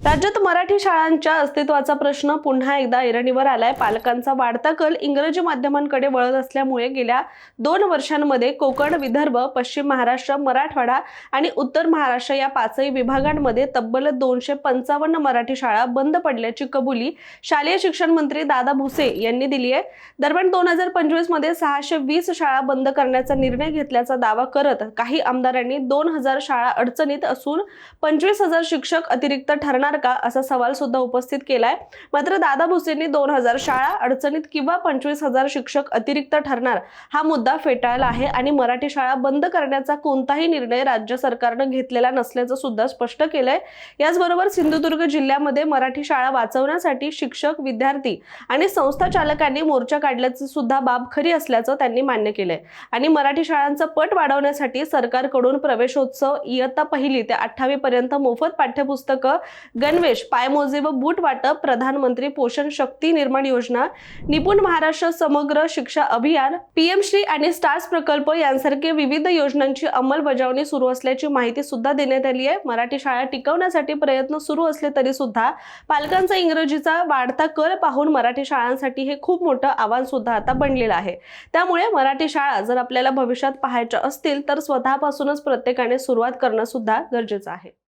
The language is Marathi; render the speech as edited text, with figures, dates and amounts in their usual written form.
राज्यात मराठी शाळांच्या अस्तित्वाचा प्रश्न पुन्हा एकदा ऐरणीवर आलाय। पालकांचा वाढता कल इंग्रजी माध्यमांकडे वळत असल्यामुळे गेल्या 2 वर्षांमध्ये कोकण, विदर्भ, पश्चिम महाराष्ट्र, मराठवाडा आणि उत्तर महाराष्ट्र या पाचही विभागांमध्ये तब्बल 255 मराठी शाळा बंद पडल्याची कबुली शालेय शिक्षण मंत्री दादा भुसे यांनी दिली आहे। दरम्यान 2025 मध्ये 620 शाळा बंद करण्याचा निर्णय घेतल्याचा दावा करत काही आमदारांनी 2000 शाळा अडचणीत असून 25,000 शिक्षक अतिरिक्त ठरणार का असा सवाल सुद्धा उपस्थित केलाय। मात्र दादा भुसेंनी 2000 शाळा अडचणीत किंवा 25,000 शिक्षक अतिरिक्त ठरणार हा मुद्दा फेटाळला आहे आणि मराठी शाळा बंद करण्याचा कोणताही निर्णय राज्य सरकारने घेतलेला नसल्याचं सुद्धा स्पष्ट केलंय। याचबरोबर सिंधुदुर्ग जिल्ह्यामध्ये मराठी शाळा वाचवण्यासाठी शिक्षक, विद्यार्थी आणि संस्था चालकांनी मोर्चा काढल्याची सुद्धा बाब खरी असल्याचं त्यांनी मान्य केलंय आणि मराठी शाळांचा पट वाढवण्यासाठी सरकारकडून प्रवेशोत्सव, इयत्ता 1ली ते 8वी पर्यंत मोफत पाठ्यपुस्तकं, गणवेश, पायमोजे व बूट वाटप, प्रधानमंत्री पोषण शक्ती निर्माण योजना, निपुण महाराष्ट्र समग्र शिक्षा अभियान, पीएम श्री आणि स्टार्स प्रकल्प यांसारखे विविध योजनांची अंमलबजावणी सुरू असल्याची माहिती सुद्धा देण्यात आली आहे। मराठी शाळा टिकवण्यासाठी प्रयत्न सुरू असले तरी सुद्धा पालकांचा इंग्रजीचा वाढता कल पाहून मराठी शाळांसाठी हे खूप मोठं आव्हान सुद्धा आता बनलेलं आहे। त्यामुळे मराठी शाळा जर आपल्याला भविष्यात पाहायच्या असतील तर स्वतःपासूनच प्रत्येकाने सुरुवात करणं सुद्धा गरजेचं आहे।